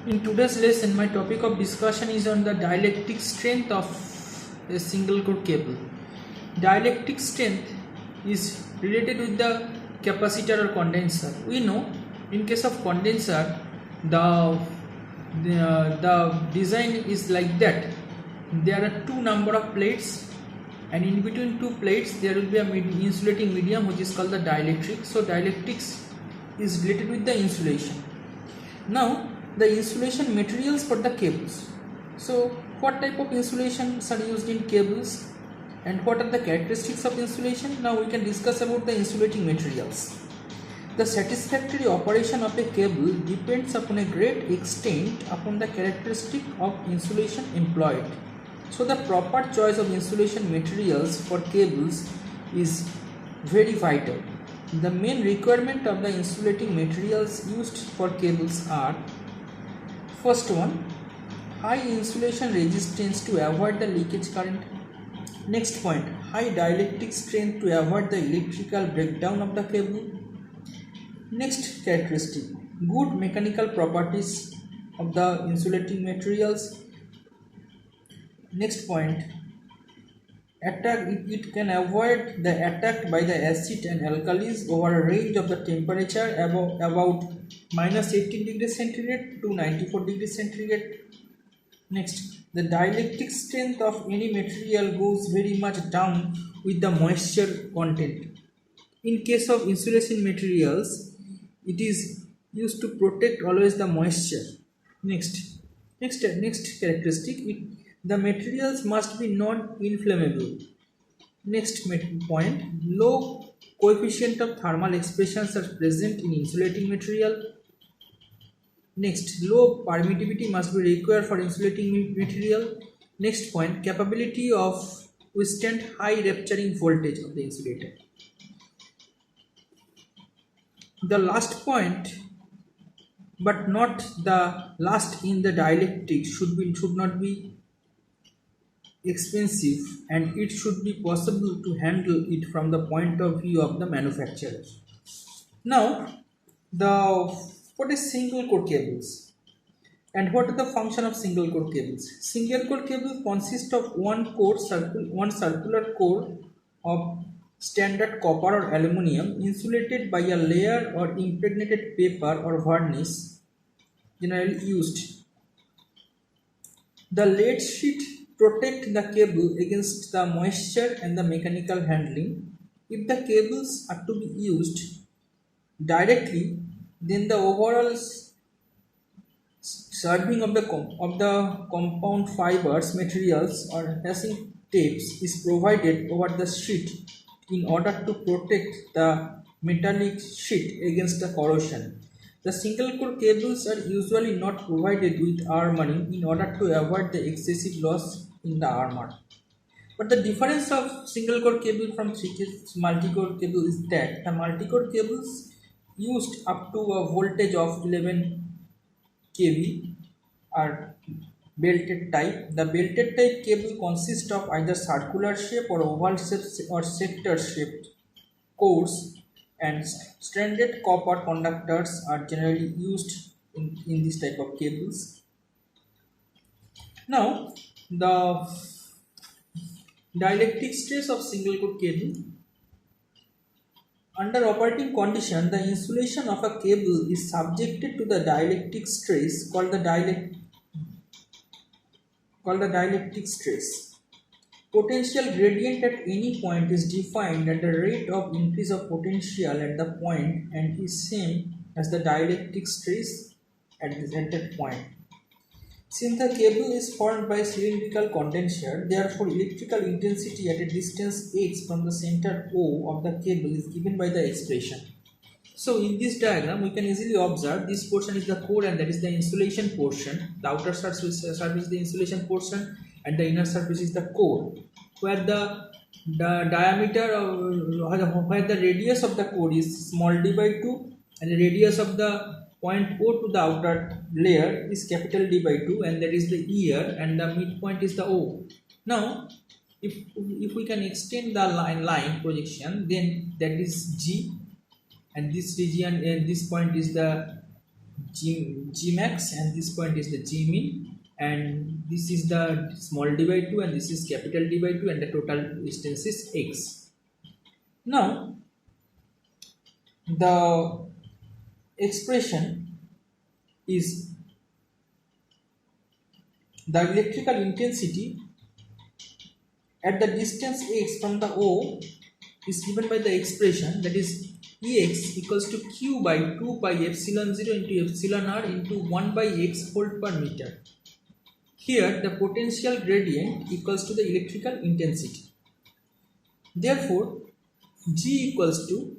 In today's lesson, my topic of discussion is on the dielectric strength of a single core cable. Dielectric strength is related with the capacitor or condenser. We know in case of condenser, the design is like that. There are two number of plates, and in between two plates there will be a insulating medium which is called the dielectric. So dielectrics is related with the insulation. Now the insulation materials for the cables. So what type of insulations are used in cables and what are the characteristics of insulation? Now we can discuss about the insulating materials. The satisfactory operation of a cable depends upon a great extent upon the characteristic of insulation employed. So the proper choice of insulation materials for cables is very vital. The main requirement of the insulating materials used for cables are: first one, high insulation resistance to avoid the leakage current. Next point, high dielectric strength to avoid the electrical breakdown of the cable. Next characteristic, good mechanical properties of the insulating materials. Next point, it can avoid the attack by the acid and alkalis over a range of the temperature about minus 18 degrees centigrade to 94 degrees centigrade. Next, the dielectric strength of any material goes very much down with the moisture content. In case of insulation materials, it is used to protect always the moisture. Next characteristic, the materials must be non-inflammable. Next point, low coefficient of thermal expansions are present in insulating material. Next, low permittivity must be required for insulating material. Next point, capability of withstand high rupturing voltage of the insulator. The last point, but not the last in the dielectric, should not be expensive, and it should be possible to handle it from the point of view of the manufacturer. Now, what is single core cables and what is the function of single core cables? Single core cables consist of one circular core of standard copper or aluminium insulated by a layer or impregnated paper or varnish generally used. The lead sheet protect the cable against the moisture and the mechanical handling. If the cables are to be used directly, then the overall serving of the compound fibers, materials or hashing tapes is provided over the sheet in order to protect the metallic sheet against the corrosion. The single core cables are usually not provided with armoring in order to avoid the excessive loss in the armor. But the difference of single core cable from multi-core cable is that the multi-core cables used up to a voltage of 11 kV are belted type. The belted type cable consists of either circular shape or oval shape or sector shaped cores, and stranded copper conductors are generally used in this type of cables. Now, the dielectric stress of single core cable. Under operating condition, the insulation of a cable is subjected to the dielectric stress called the dielectric stress. Potential gradient at any point is defined at the rate of increase of potential at the point and is same as the dielectric stress at that point. Since the cable is formed by cylindrical condenser, therefore electrical intensity at a distance h from the center O of the cable is given by the expression. So in this diagram, we can easily observe this portion is the core and that is the insulation portion. The outer surface is the insulation portion and the inner surface is the core, where the diameter of where the radius of the core is small d by 2 and the radius of the point O to the outer layer is capital D by 2, and that is the ear, and the midpoint is the O. Now if we can extend the line projection, then that is G, and this region and this point is the G max, and this point is the G min, and this is the small d by 2, and this is capital D by 2, and the total distance is x. Now the expression is the electrical intensity at the distance x from the O is given by the expression, that is Ex equals to q by 2 pi epsilon 0 into epsilon r into 1 by x volt per meter. Here the potential gradient equals to the electrical intensity. Therefore G equals to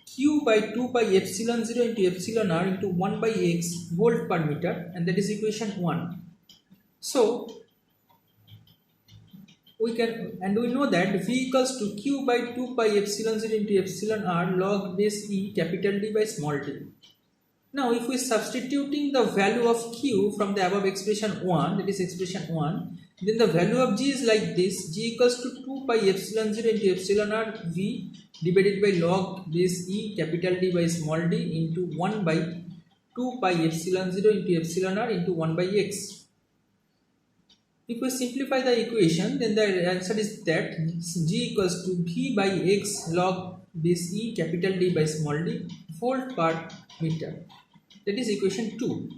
q by 2 pi epsilon 0 into epsilon r into 1 by x volt per meter, and that is equation 1. So we know that V equals to q by 2 pi epsilon 0 into epsilon r log base E capital D by small d. Now if we substituting the value of q from the above expression 1, that is expression 1, then the value of G is like this: G equals to 2 pi epsilon 0 into epsilon r V divided by log base E capital D by small d into 1 by 2 pi epsilon 0 into epsilon r into 1 by x. If we simplify the equation, then the answer is that G equals to V by x log base E capital D by small d volt per meter. That is equation 2.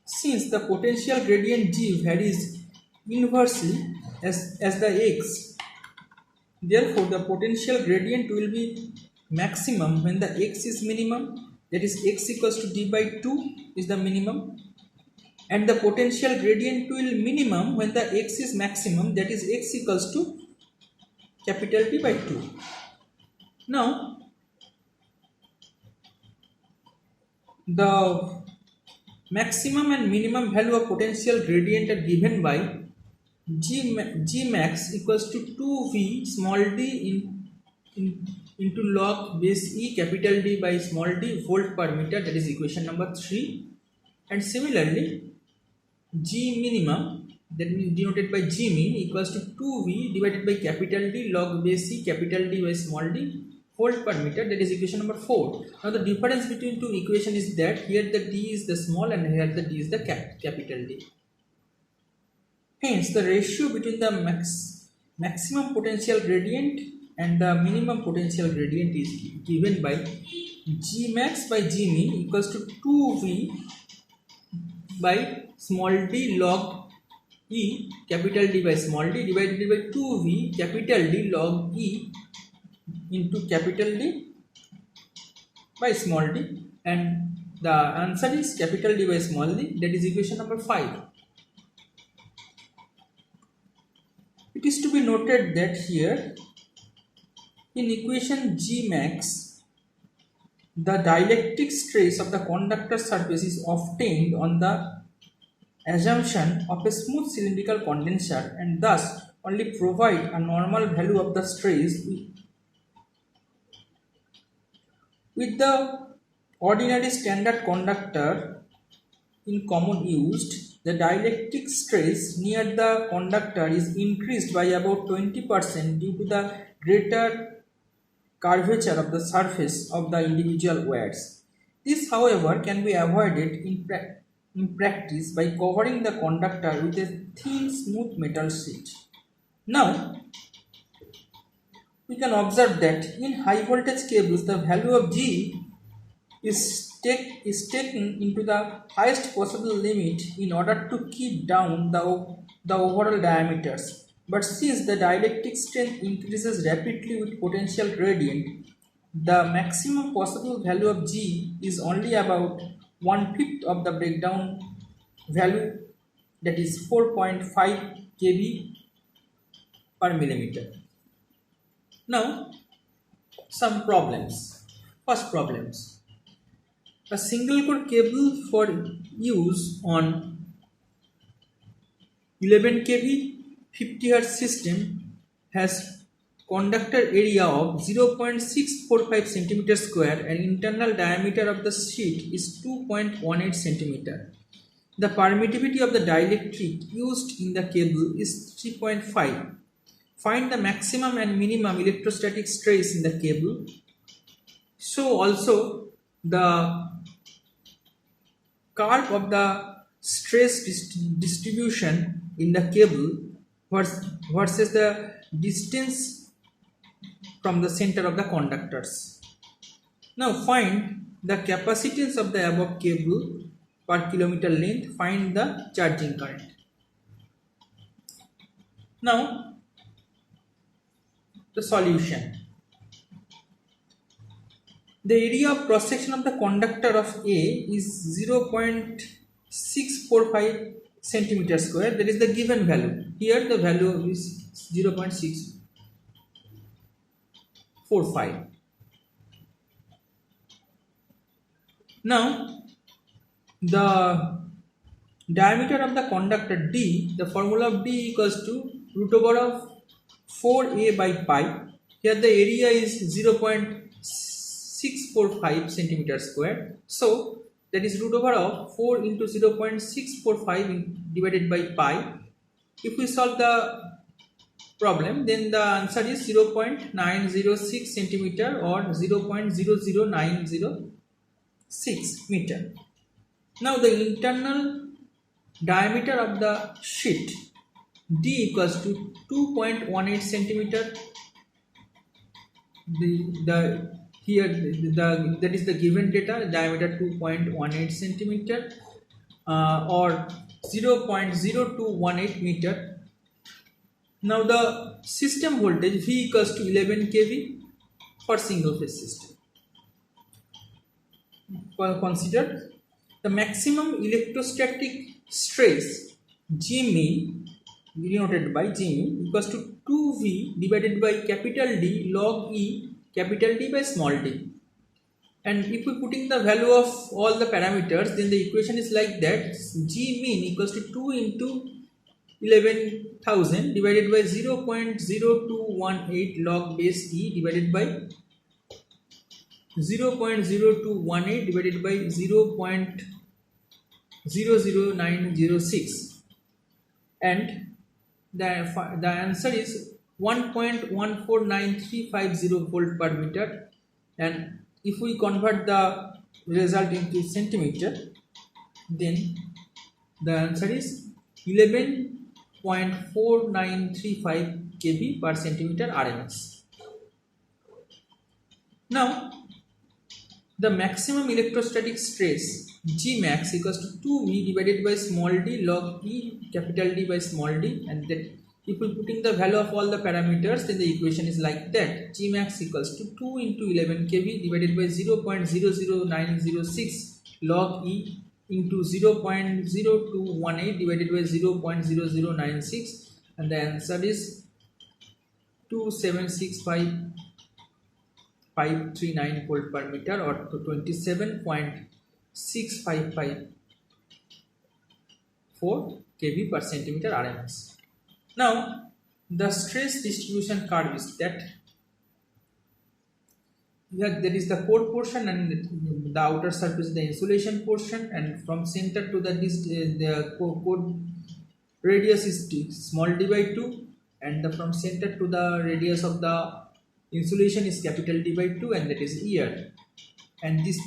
Since the potential gradient G varies inversely as the x, therefore the potential gradient will be maximum when the x is minimum, that is x equals to d by 2 is the minimum, and the potential gradient will minimum when the x is maximum, that is x equals to capital D by 2. Now the maximum and minimum value of potential gradient are given by G max equals to 2V small d into log base E capital D by small d volt per meter, that is equation number 3. And similarly G minimum, that means denoted by G min, equals to 2V divided by capital D log base E capital D by small d volt per meter, that is equation number 4. Now the difference between two equations is that here the D is the small and here the D is the capital D. Hence the ratio between the maximum potential gradient and the minimum potential gradient is given by G max by G min equals to 2V by small d log E capital D by small d divided by 2V capital D log E into capital D by small d, and the answer is capital D by small d, that is equation number 5. It is to be noted that here in equation G max, the dielectric stress of the conductor surface is obtained on the assumption of a smooth cylindrical condenser, and thus only provide a normal value of the stress. With the ordinary standard conductor in common used, the dielectric stress near the conductor is increased by about 20% due to the greater curvature of the surface of the individual wires. This, however, can be avoided in practice by covering the conductor with a thin smooth metal sheet. Now we can observe that in high voltage cables the value of G is taken into the highest possible limit in order to keep down the overall diameters. But since the dielectric strength increases rapidly with potential gradient, the maximum possible value of G is only about 1/5 of the breakdown value, that is 4.5 kV per millimeter. Now some problems. First problems. A single core cable for use on 11 kV 50 Hz system has conductor area of 0.645 cm square and internal diameter of the sheet is 2.18 cm. The permittivity of the dielectric used in the cable is 3.5. Find the maximum and minimum electrostatic stress in the cable. So also the curve of the stress distribution in the cable versus the distance from the center of the conductors. Now find the capacitance of the above cable per kilometer length. Find the charging current. Now the solution. The area of cross section of the conductor of A is 0.645 centimeter square. That is the given value. Here the value is 0.645. Now the diameter of the conductor D, the formula of D equals to root over of 4a by pi. Here the area is 0.645 centimeter square. So that is root over of 4 into 0.645 divided by pi. If we solve the problem, then the answer is 0.906 centimeter or 0.00906 meter. Now the internal diameter of the sheet D equals to 2.18 centimeter. That is the given data, diameter 2.18 centimeter or 0.0218 meter. Now the system voltage V equals to 11 kV for single phase system. Consider the maximum electrostatic stress G mean, denoted by G mean, equals to 2V divided by capital D log E capital D by small d. And if we put in the value of all the parameters, then the equation is like that: G mean equals to 2 into 11,000 divided by 0.0218 log base E divided by 0.0218 divided by 0.00906, and the answer is 1.149350 volt per meter. And if we convert the result into centimeter, then the answer is 11.4935 kV per centimeter RMS. Now the maximum electrostatic stress G max equals to 2V divided by small d log E capital D by small d, and that if we put in the value of all the parameters, then the equation is like that: G max equals to 2 into 11 kV divided by 0.00906 log E into 0.0218 divided by 0.0096, and the answer is 2765539 volt per meter or 27.6554 kV per centimeter RMS. Now the stress distribution curve is that there is the core portion and the outer surface, the insulation portion, and from center to the core radius is small d by 2, and from center to the radius of the insulation is capital D by 2, and that is here. And this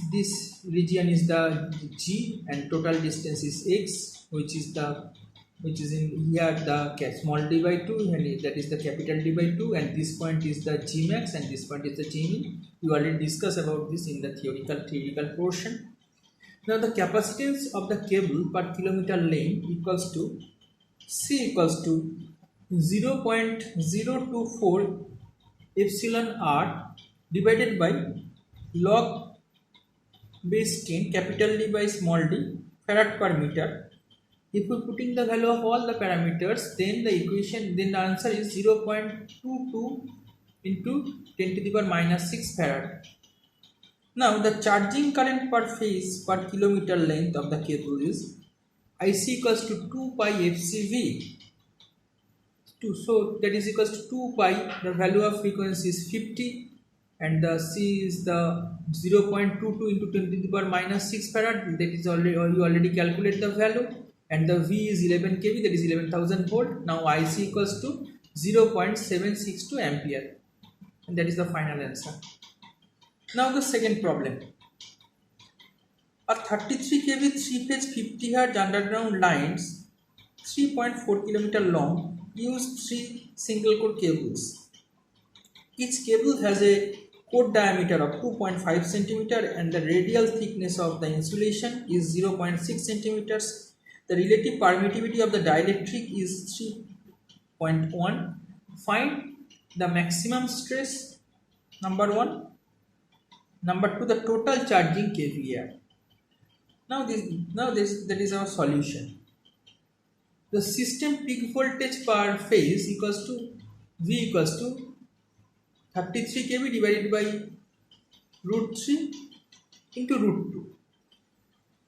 region is the G, and total distance is x, which is in here the small d by 2, and that is the capital D by 2, and this point is the G max and this point is the G mean. We already discussed about this in the theoretical portion. Now the capacitance of the cable per kilometer length equals to C equals to 0.024 epsilon r divided by log base 10 capital D by small d farad per meter. If we put in the value of all the parameters, then the answer is 0.22 into 10 to the power minus 6 farad. Now the charging current per phase per kilometer length of the cable is IC equals to 2 pi FCV. So that is equals to 2 pi, the value of frequency is 50, and the C is the 0.22 into 10 to the power minus 6 farad. That is already, you already calculate the value, and the V is 11 kV, that is 11,000 volt. Now IC equals to 0.762 ampere, and that is the final answer. Now the second problem. A 33 kV 3-phase 50 Hz underground lines 3.4 kilometer long use 3 single core cables. Each cable has a core diameter of 2.5 centimeter and the radial thickness of the insulation is 0.6 centimeters. The relative permittivity of the dielectric is 3.1. Find the maximum stress, number 1. Number 2, the total charging kVAr. Now that is our solution. The system peak voltage per phase equals to V equals to 33 kV divided by root 3 into root 2.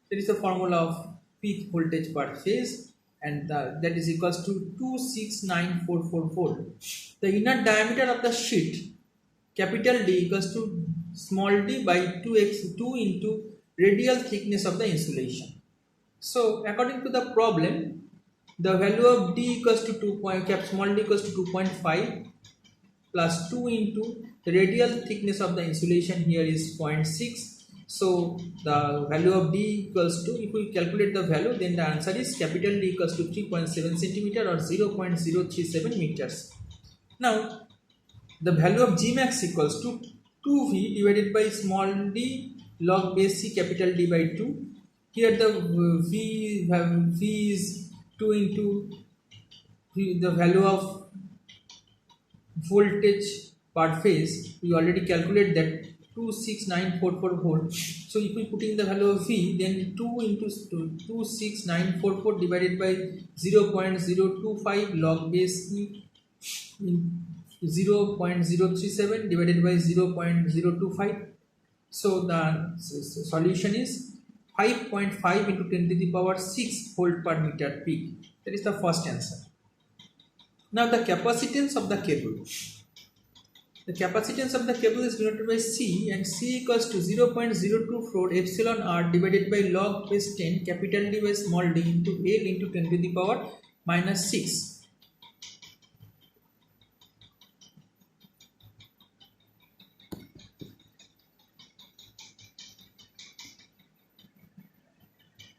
That is the formula of peak voltage per phase, and that is equals to 26944 volt. The inner diameter of the sheet capital D equals to small d by 2 into radial thickness of the insulation. So according to the problem, the value of D equals to 2 small d equals to 2.5 plus 2 into the radial thickness of the insulation here is 0.6. So the value of D equals to, if we calculate the value, then the answer is capital D equals to 3.7 centimeter or 0.037 meters. Now the value of Gmax equals to 2V divided by small d log base C capital D by 2. Here the V is 2 into the value of voltage per phase. We already calculate that 26944 volt. So if we put in the value of V, then 2 into 26944 divided by 0.025 log base E 0.037 divided by 0.025. So the solution is 5.5 into 10 to the power 6 volt per meter peak. That is the first answer. Now the capacitance of the cable. The capacitance of the cable is denoted by C, and C equals to 0.024 epsilon r divided by log base 10 capital D by small d into L into 10 to the power minus 6.